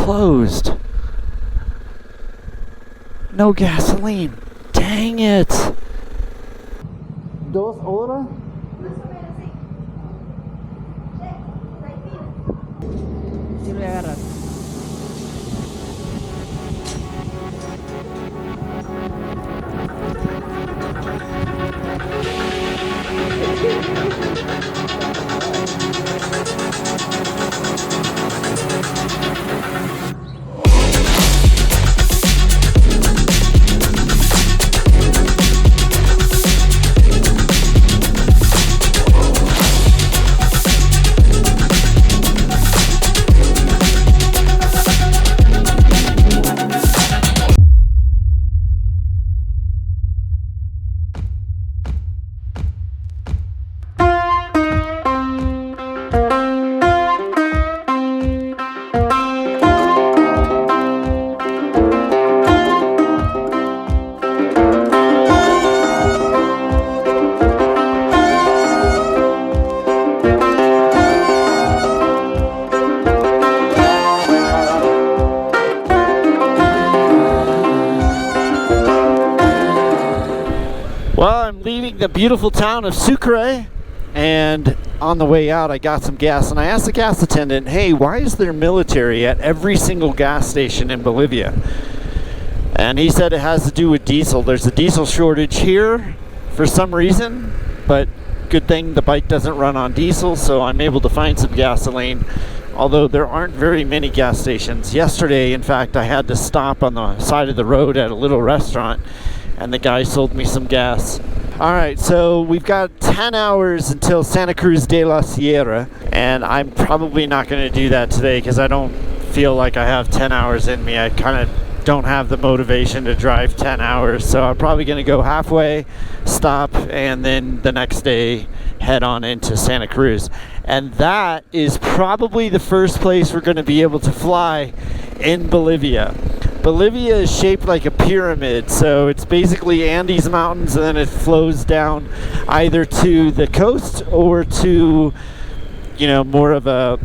closed. No gasoline. Dang it. 2 horas? Más o menos, sí. Sí, lo voy a agarrar. Well, I'm leaving the beautiful town of Sucre, and on the way out I got some gas, and I asked the gas attendant, hey, why is there military at every single gas station in Bolivia? And he said it has to do with diesel. There's a diesel shortage here for some reason, but good thing the bike doesn't run on diesel, so I'm able to find some gasoline, although there aren't very many gas stations. Yesterday, in fact, I had to stop on the side of the road at a little restaurant, and the guy sold me some gas. Alright, so we've got 10 hours until Santa Cruz de la Sierra, and I'm probably not going to do that today because I don't feel like I have 10 hours in me. I kind of don't have the motivation to drive 10 hours, so I'm probably going to go halfway, stop, and then the next day head on into Santa Cruz. And that is probably the first place we're going to be able to fly in Bolivia. Bolivia is shaped like a pyramid, so it's basically Andes Mountains, and then it flows down either to the coast or to, you know, more of a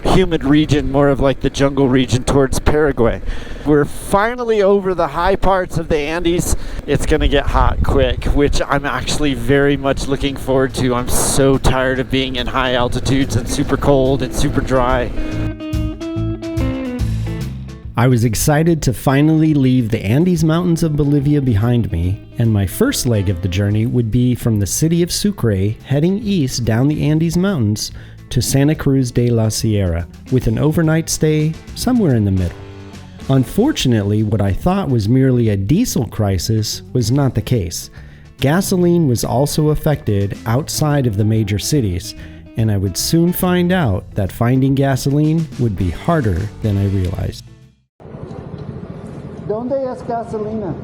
humid region, more of like the jungle region towards Paraguay. We're finally over the high parts of the Andes. It's gonna get hot quick, which I'm actually very much looking forward to. I'm so tired of being in high altitudes and super cold and super dry. I was excited to finally leave the Andes Mountains of Bolivia behind me, and my first leg of the journey would be from the city of Sucre heading east down the Andes Mountains to Santa Cruz de la Sierra, with an overnight stay somewhere in the middle. Unfortunately, what I thought was merely a diesel crisis was not the case. Gasoline was also affected outside of the major cities, and I would soon find out that finding gasoline would be harder than I realized. ¿Dónde es gasolina?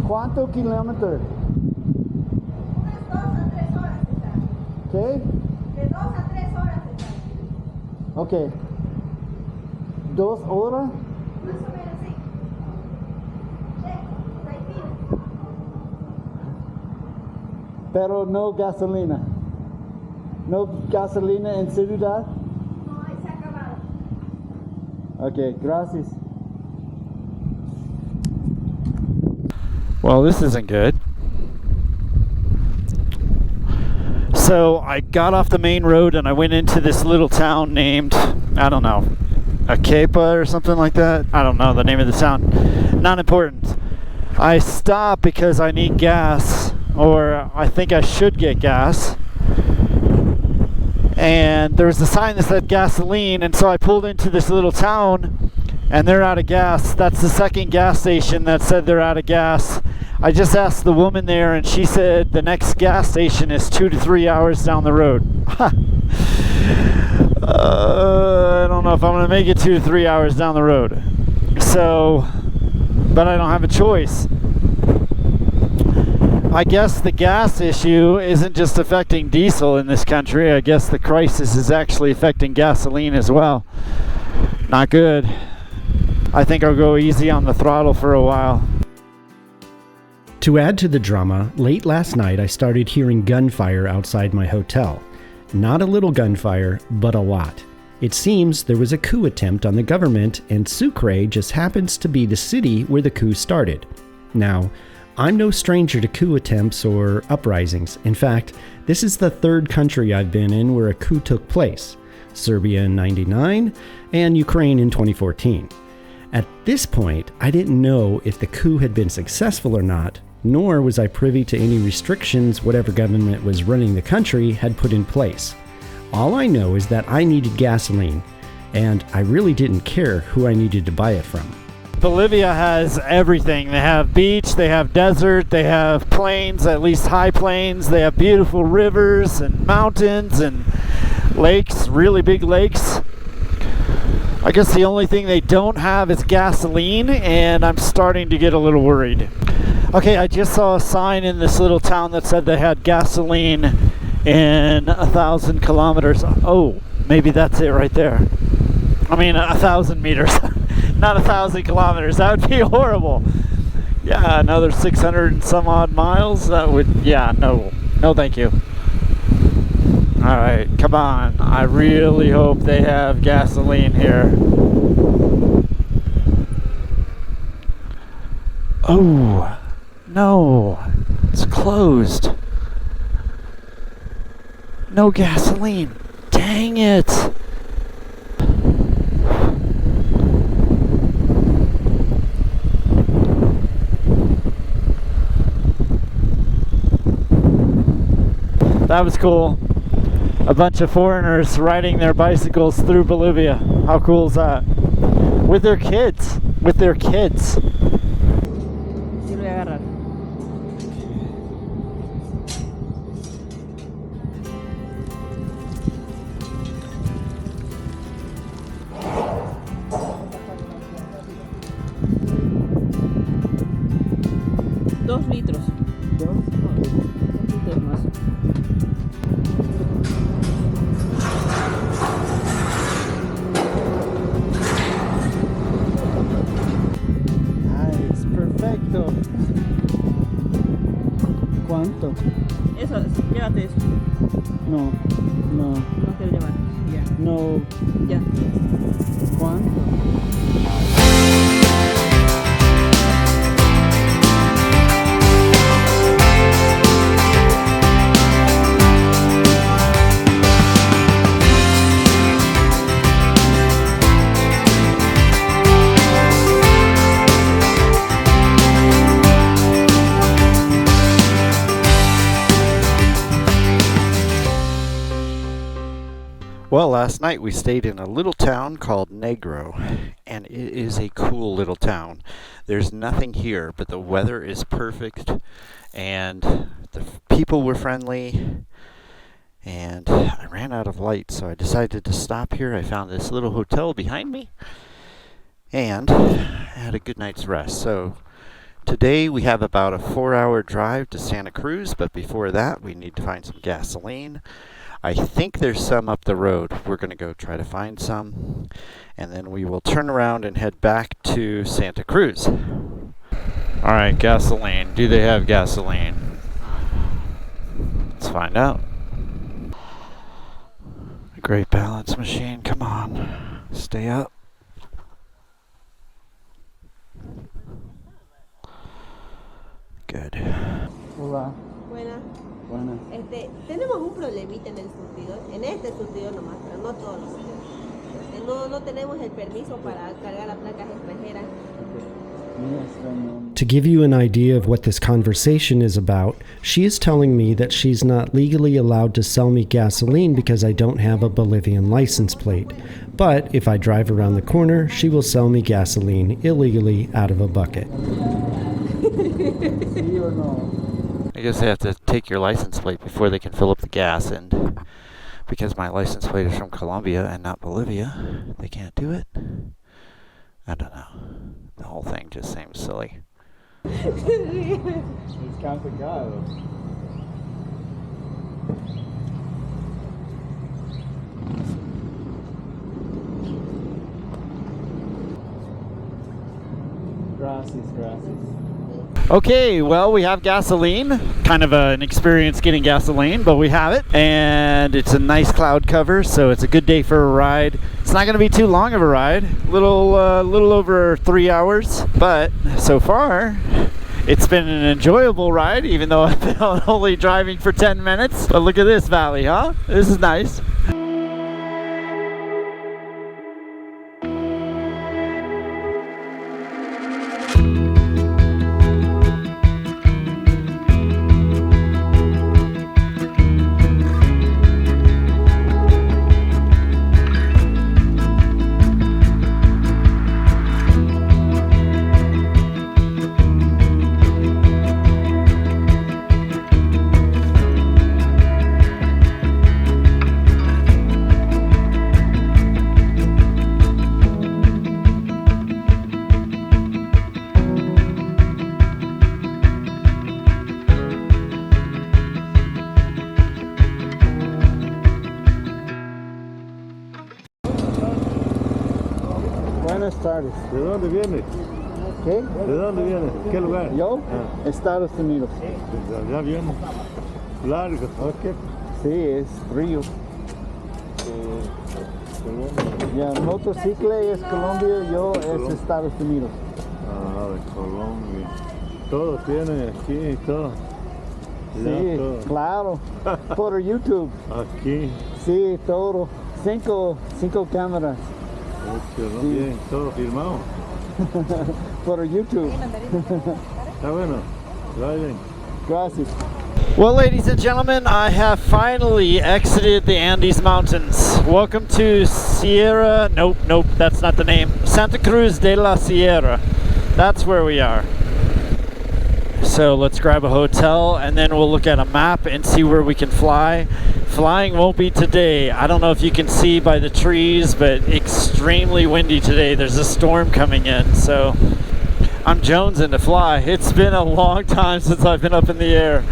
¿Cuánto kilómetros? Unas 2 a 3 horas está. ¿Qué? De 2 a 3 horas está. Ok. 2 horas? Más o menos, sí. Pero no gasolina. No gasolina en ciudad? No, ahí se ha acabado. Ok, gracias. Well, this isn't good. So I got off the main road and I went into this little town named, I don't know, Akepa or something like that. I don't know the name of the town. Not important. I stopped because I need gas, or I think I should get gas. And there was a sign that said gasoline, and so I pulled into this little town and they're out of gas. That's the second gas station that said they're out of gas. I just asked the woman there and she said the next gas station is 2 to 3 hours down the road. I don't know if I'm gonna make it 2 to 3 hours down the road. So, but I don't have a choice. I guess the gas issue isn't just affecting diesel in this country. I guess the crisis is actually affecting gasoline as well. Not good. I think I'll go easy on the throttle for a while. To add to the drama, late last night I started hearing gunfire outside my hotel. Not a little gunfire, but a lot. It seems there was a coup attempt on the government, and Sucre just happens to be the city where the coup started. Now, I'm no stranger to coup attempts or uprisings. In fact, this is the third country I've been in where a coup took place: Serbia in '99 and Ukraine in 2014. At this point, I didn't know if the coup had been successful or not, nor was I privy to any restrictions whatever government was running the country had put in place. All I know is that I needed gasoline, and I really didn't care who I needed to buy it from. Bolivia has everything. They have beach, they have desert, they have plains, at least high plains. They have beautiful rivers and mountains and lakes, really big lakes. I guess the only thing they don't have is gasoline, and I'm starting to get a little worried. Okay, I just saw a sign in this little town that said they had gasoline in 1,000 kilometers. Oh, maybe that's it right there. I mean, 1,000 meters, not 1,000 kilometers. That would be horrible. Yeah, another 600 and some odd miles. That would, yeah, no, thank you. All right, come on. I really hope they have gasoline here. Oh, no, it's closed. No gasoline. Dang it. That was cool. A bunch of foreigners riding their bicycles through Bolivia. How cool is that? With their kids. With their kids. Dos litros. Dos litros más. Nice, perfecto. ¿Cuánto? Eso, llévate eso. No, no, No quiero llevar. Ya. no. Ya. ¿Cuánto? Well, last night we stayed in a little town called Negro, and it is a cool little town. There's nothing here, but the weather is perfect, and the people were friendly, and I ran out of light, so I decided to stop here. I found this little hotel behind me, and had a good night's rest. So today we have about a 4-hour drive to Santa Cruz, but before that we need to find some gasoline. I think there's some up the road. We're going to go try to find some, and then we will turn around and head back to Santa Cruz. All right, gasoline. Do they have gasoline? Let's find out. A great balance machine. Come on. Stay up. Good. Hola. Buena. Buenas. Tenemos un problemita en el surtidor, en este surtidor nomás, pero no todos los surtidores. No tenemos el permiso para cargar las placas extranjeras. To give you an idea of what this conversation is about, she is telling me that she's not legally allowed to sell me gasoline because I don't have a Bolivian license plate. But if I drive around the corner, she will sell me gasoline illegally out of a bucket. ¿Sí o no? I guess they have to take your license plate before they can fill up the gas, and because my license plate is from Colombia and not Bolivia, they can't do it. I don't know. The whole thing just seems silly. Es complicado. Gracias, gracias. Okay, well, we have gasoline. Kind of an experience getting gasoline, but we have it. And it's a nice cloud cover, so it's a good day for a ride. It's not going to be too long of a ride. Little over 3 hours. But so far, it's been an enjoyable ride, even though I've been only driving for 10 minutes. But look at this valley, huh? This is nice. Buenas tardes. ¿De dónde viene? ¿Qué? ¿De dónde viene? ¿Qué lugar? ¿Yo? Estados Unidos. Ya viene. Largo. Ok. Sí, es frío. Ya, motocicle es Colombia, yo es Estados Unidos. Ah, de Colombia. Todo tiene aquí y todo. Sí, Ya, todo. claro. Por YouTube. Aquí. Sí, todo. Cinco cámaras. Sí. Bien, todo firmado. Por YouTube. Está bueno. Driving. Gracias. Well, ladies and gentlemen, I have finally exited the Andes Mountains. Welcome to Sierra. Nope, that's not the name. Santa Cruz de la Sierra. That's where we are. So let's grab a hotel and then we'll look at a map and see where we can fly. Flying won't be today. I don't know if you can see by the trees, but extremely windy today. There's a storm coming in, so I'm jonesing to fly. It's been a long time since I've been up in the air.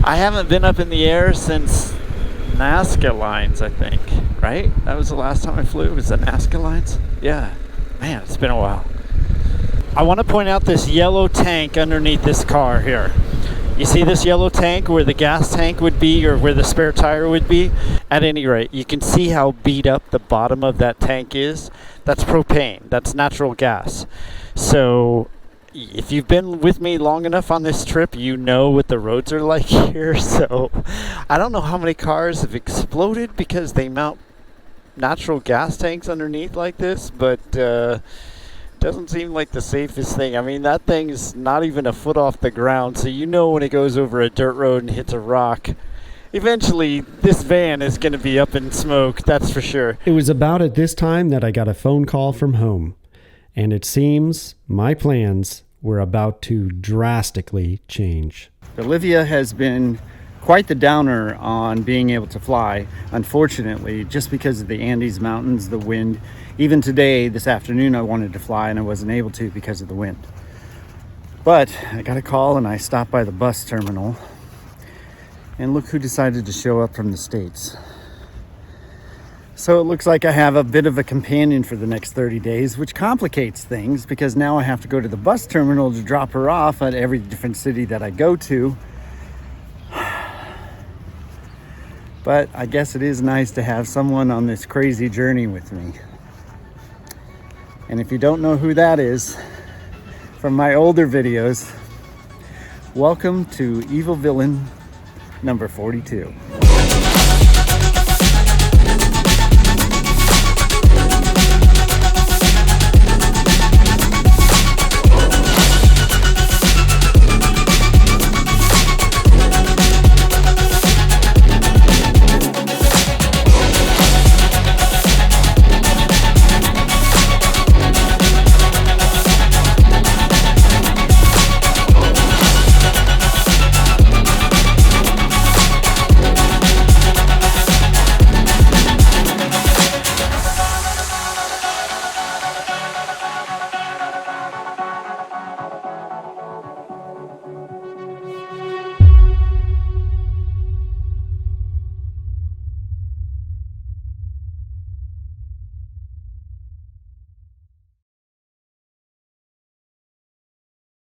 I haven't been up in the air since Nazca Lines, I think, right? That was the last time I flew. Was the Nazca Lines? Yeah. Man, it's been a while. I want to point out this yellow tank underneath this car here. You see this yellow tank where the gas tank would be or where the spare tire would be? At any rate, you can see how beat up the bottom of that tank is. That's propane. That's natural gas. So if you've been with me long enough on this trip, you know what the roads are like here. So I don't know how many cars have exploded because they mount natural gas tanks underneath like this, but doesn't seem like the safest thing. I mean, that thing's not even a foot off the ground, so you know when it goes over a dirt road and hits a rock, eventually this van is going to be up in smoke, that's for sure. It was about at this time that I got a phone call from home, and it seems my plans were about to drastically change. Bolivia has been quite the downer on being able to fly, unfortunately, just because of the Andes Mountains, the wind. Even today, this afternoon, I wanted to fly and I wasn't able to because of the wind. But I got a call and I stopped by the bus terminal, and look who decided to show up from the States. So it looks like I have a bit of a companion for the next 30 days, which complicates things because now I have to go to the bus terminal to drop her off at every different city that I go to. But I guess it is nice to have someone on this crazy journey with me. And if you don't know who that is, from my older videos, welcome to Evil Villain number 42.